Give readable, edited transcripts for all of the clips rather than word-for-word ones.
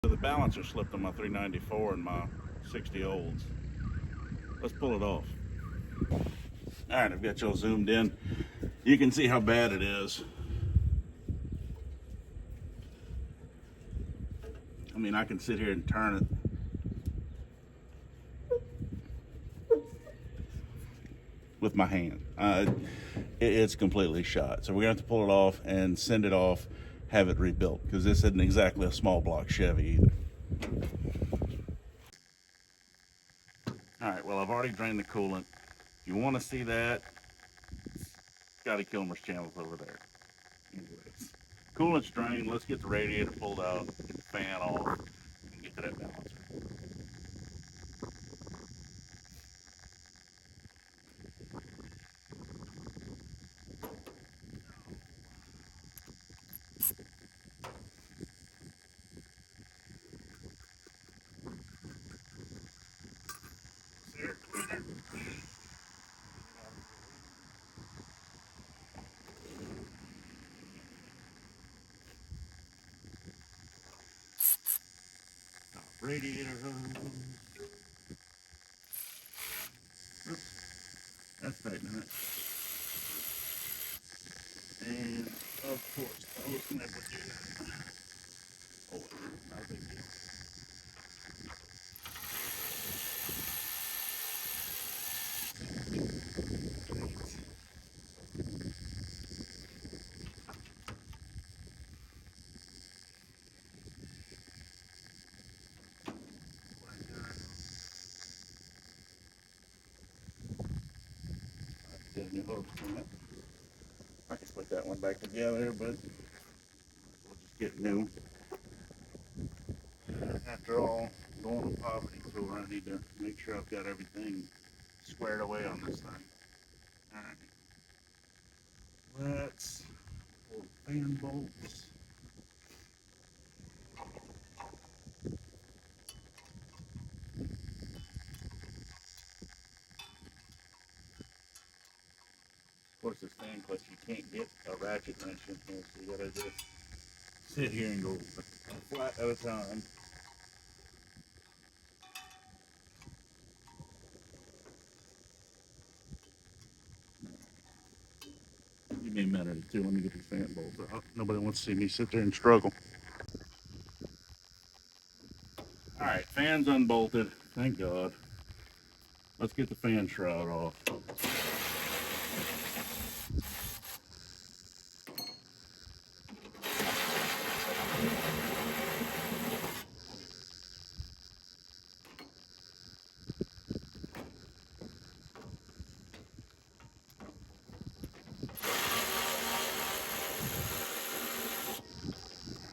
The balancer slipped on my 394 and my 60 olds. Let's pull it off. All right, I've got y'all zoomed in. You can see how bad it is. I mean, I can sit here and turn it with my hand. It's completely shot. So we're gonna have to pull it off and send it off, have it rebuilt, because this isn't exactly a small block Chevy either. All right, well, I've already drained the coolant. If you want to see that, Scotty Kilmer's channel's over there. Anyways, coolant's drained. Let's get the radiator pulled out, get the fan off, and get to that balancer. Radiator hose. Oops, that's tightening it. And of course, the hose snap would do that. Oh, not a big deal. Get a new hose from it. I can put that one back together, but we'll just get new. After all, going on a poverty tour, I need to make sure I've got everything squared away on this thing. Alright. Let's pull the fan bolts. Of course, this fan clutch, you can't get a ratchet wrench in here, so you gotta just sit here and go a flat at a time. Give me a minute or two, let me get these fan bolts out. Nobody wants to see me sit there and struggle. Alright, fan's unbolted, thank God. Let's get the fan shroud off.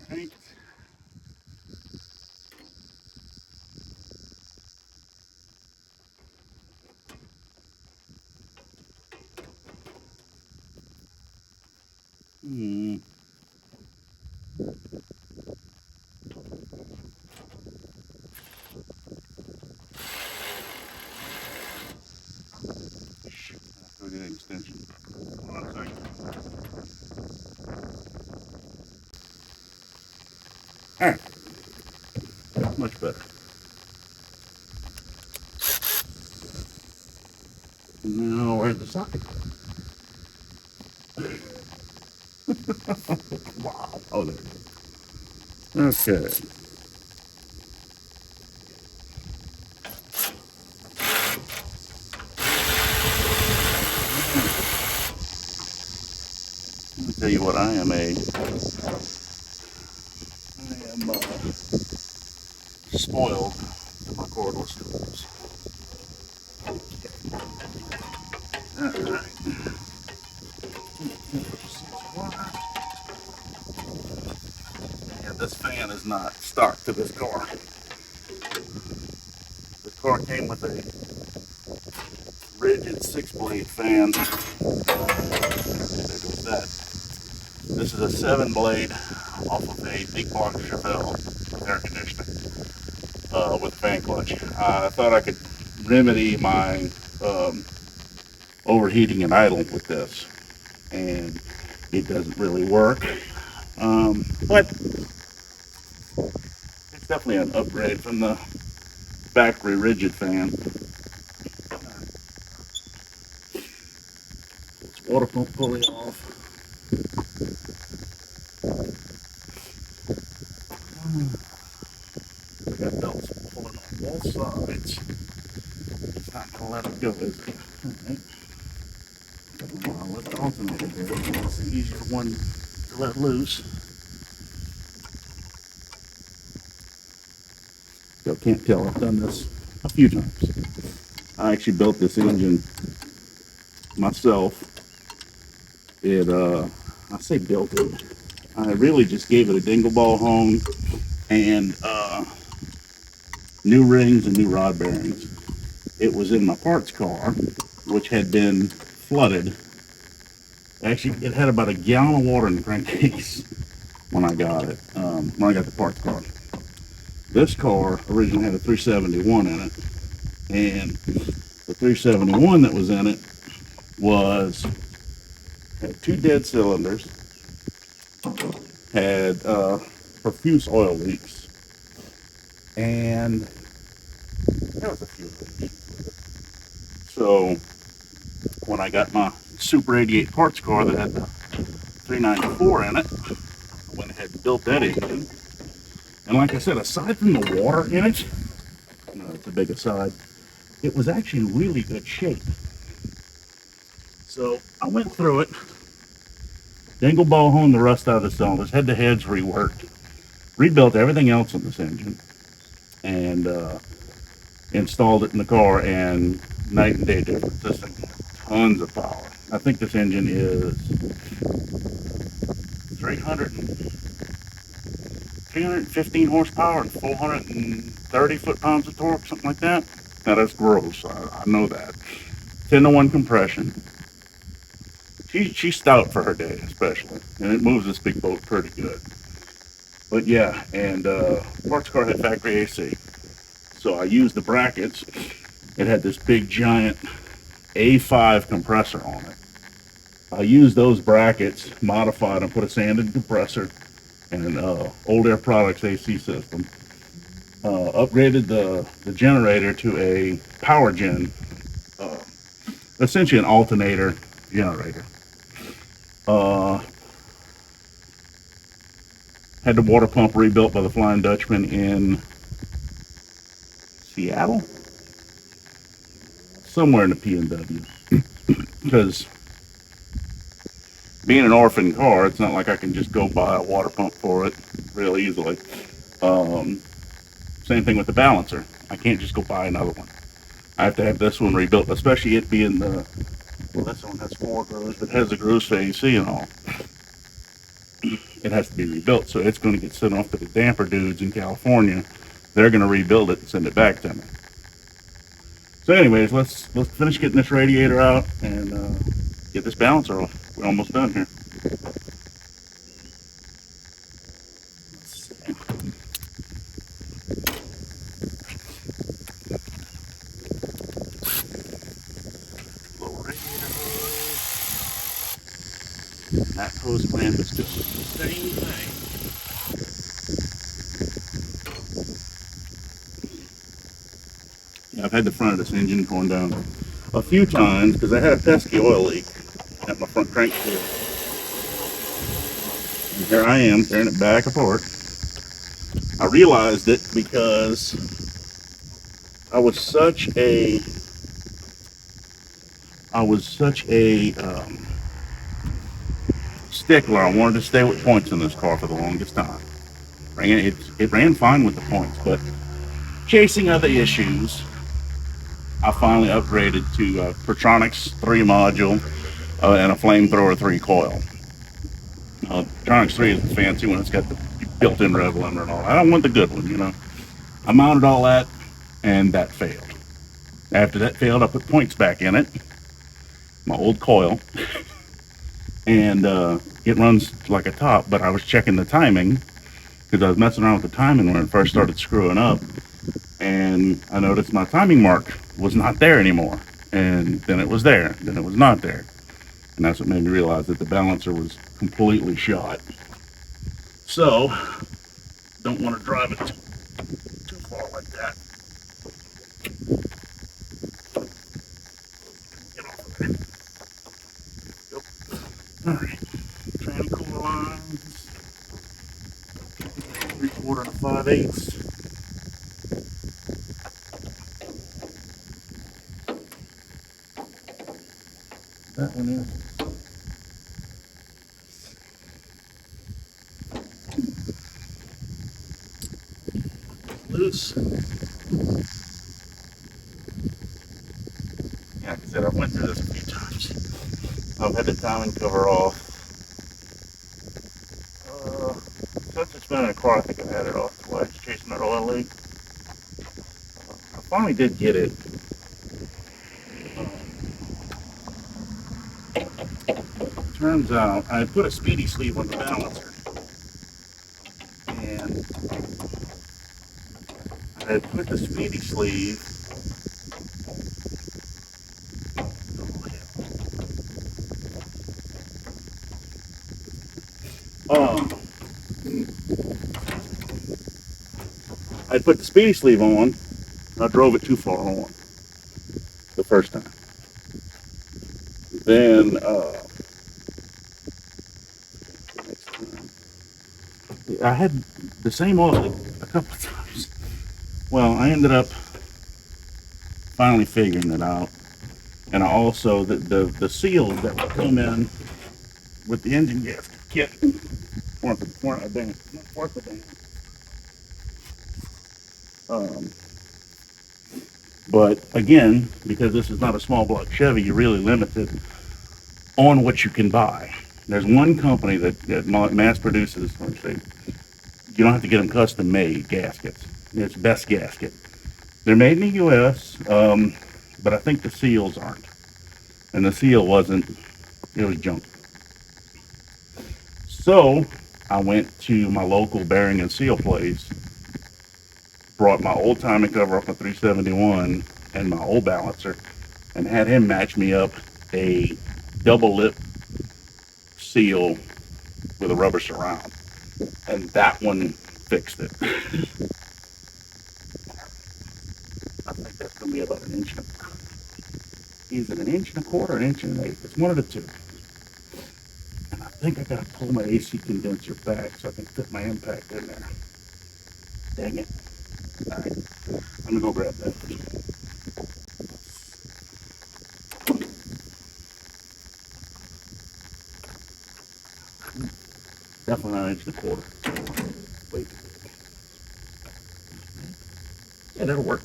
Right. Hmm. Shoot, I have to get an extension. Hold on a second. Alright, much better. Now, where's the socket? Wow. Oh, there it is. Okay. I'll tell you what, I am spoiled with my cordless tools. Alright. Yeah, this fan is not stock to this car. The car came with a rigid 6-blade fan. There goes that. This is a 7-blade off of a big block Chevelle air conditioning with fan clutch. I thought I could remedy my overheating and idle with this, and it doesn't really work. But it's definitely an upgrade from the factory rigid fan. This water pump pulley off. Got belts pulling on both sides. It's not gonna let it go, is it? Alright. I'll let the alternator do it. It's the easier one to let loose. You can't tell, I've done this a few times. I actually built this engine myself. I say built it. I really just gave it a dingle ball hone and new rings and new rod bearings. It was in my parts car, which had been flooded. Actually, it had about a gallon of water in the crankcase when I got it, when I got the parts car. This car originally had a 371 in it, and the 371 that was in it had 2 dead cylinders, had profuse oil leaks, and there was a few leaks. So when I got my Super 88 parts car that had the 394 in it, I went ahead and built that engine. And like I said, aside from the water in it, it's a big aside, it was actually in really good shape. So I went through it, dingle ball honed the rust out of the cylinders, had the heads reworked, rebuilt everything else in this engine, and installed it in the car, and night and day difference. This thing has tons of power. I think this engine is 315 horsepower and 430 foot-pounds of torque, something like that. Now that's gross, I know that. 10-to-1 compression. She's stout for her day, especially, and it moves this big boat pretty good. But yeah, and parts car had factory AC, so I used the brackets. It had this big giant A5 compressor on it. I used those brackets, modified and put a sanded compressor and Old Air Products AC system. Upgraded the generator to a power gen, essentially an alternator generator. Had the water pump rebuilt by the Flying Dutchman in Seattle, somewhere in the PNW, because being an orphan car, it's not like I can just go buy a water pump for it real easily. Same thing with the balancer. I can't just go buy another one. I have to have this one rebuilt, especially it being the, well, this one has 4 grooves, but has the grooves for AC and all. It has to be rebuilt, so it's going to get sent off to the damper dudes in California. They're going to rebuild it and send it back to me. So anyways, let's finish getting this radiator out and get this balancer off. We're almost done here. Lower radiator hose. That hose clamp is doing the same thing. Yeah, I've had the front of this engine torn down a few times because I had a pesky oil leak at my front crankshaft. And here I am tearing it back apart. I realized it because I was such a stickler. I wanted to stay with points in this car for the longest time. It ran fine with the points, but chasing other issues, I finally upgraded to Pertronix 3 module and a Flamethrower 3 coil. Pertronix 3 is the fancy one. It's got the built-in rev limiter and all. I don't want the good one, you know. I mounted all that, and that failed. After that failed, I put points back in it, my old coil, and it runs like a top, but I was checking the timing because I was messing around with the timing when it first started screwing up, and I noticed my timing mark was not there anymore, and then it was there, then it was not there, and that's what made me realize that the balancer was completely shot. So don't want to drive it 5/8. That one is loose. Yeah, like I said, I went through this a few times. I've had the timing cover off. Since it's been in a car, I think I've had it off twice, chasing that oil leak. I finally did get it. Turns out I put a speedy sleeve on the balancer, and I had put the speedy sleeve. I put the speedy sleeve on. I drove it too far on the first time. Then I had the same oil leak a couple of times. Well, I ended up finally figuring it out, and I also the seals that would come in with the engine gas kit weren't a damn. But again, because this is not a small block Chevy, you're really limited on what you can buy. There's one company that mass produces, you don't have to get them custom made gaskets. It's Best Gasket. They're made in the U.S., but I think the seals aren't. And the seal wasn't, it was junk. So I went to my local bearing and seal place, brought my old timing cover off my 371 and my old balancer, and had him match me up a double lip seal with a rubber surround. And that one fixed it. I think that's going to be about an inch and is it an inch and a quarter or an inch and an eighth? It's one of the two. And I think I got to pull my AC condenser back so I can fit my impact in there. Dang it. All right, I'm going to go grab that. Definitely not an inch and a quarter. Wait. Yeah, that'll work.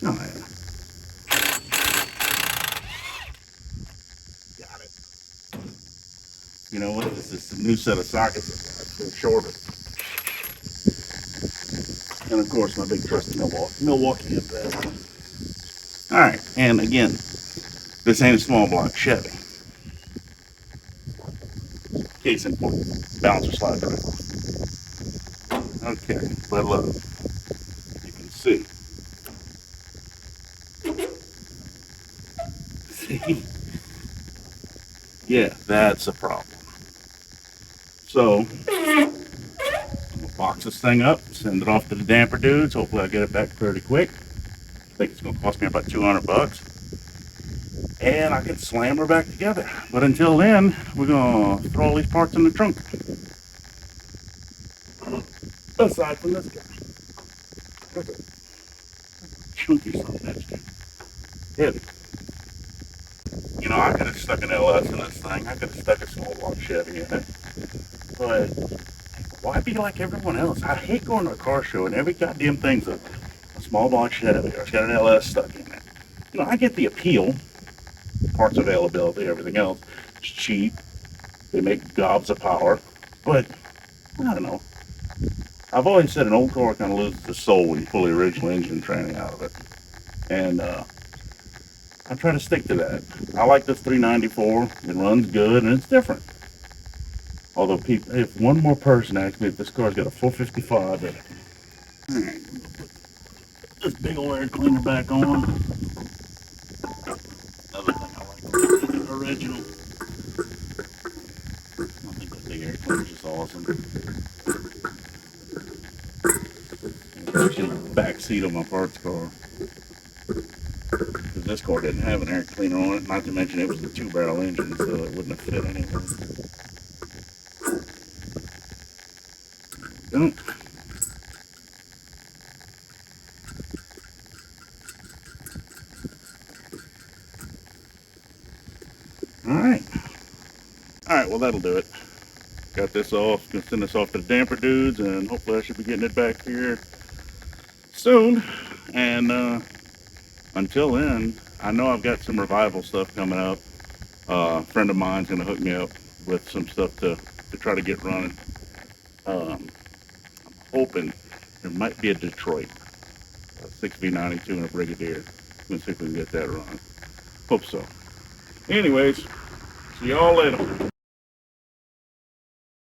Oh, yeah. Got it. You know what? This is a new set of sockets. They're shorter. And of course, my big trusty Milwaukee is there. All right, and again, this ain't a small block Chevy. Case in point, balancer slide right off. Okay, but look, you can see. See? Yeah, that's a problem. So, I'm gonna box this thing up, send it off to the damper dudes. Hopefully, I'll get it back pretty quick. I think it's gonna cost me about $200. And I can slam her back together. But until then, we're gonna throw all these parts in the trunk. Aside from this guy. Look at it. Chunky son of a bitch. Heavy. You know, I could have stuck an LS in this thing. I could have stuck a small block Chevy in it. But why be like everyone else? I hate going to a car show and every goddamn thing's a small block Chevy or it's got an LS stuck in it. You know, I get the appeal. Parts availability, everything else. It's cheap. They make gobs of power. But, I don't know. I've always said an old car kind of loses the soul when you pull the original engine training out of it. And I try to stick to that. I like this 394. It runs good and it's different. Although, people, if one more person asked me if this car's got a 455 in it. Alright, put this big old air cleaner back on. Another thing I like the original. I think that big air cleaner is just awesome. Especially in the back seat of my parts car. Because This car didn't have an air cleaner on it, not to mention it was the 2-barrel engine, so it wouldn't have fit anyway. Don't. Alright. Alright, well that'll do it. Got this off, gonna send this off to the damper dudes, and hopefully I should be getting it back here soon. And until then, I know I've got some revival stuff coming up. A friend of mine's gonna hook me up with some stuff to try to get running. I'm hoping there might be a Detroit, a 6V92 and a Brigadier. Let's see if we can get that running. Hope so. Anyways, see y'all later.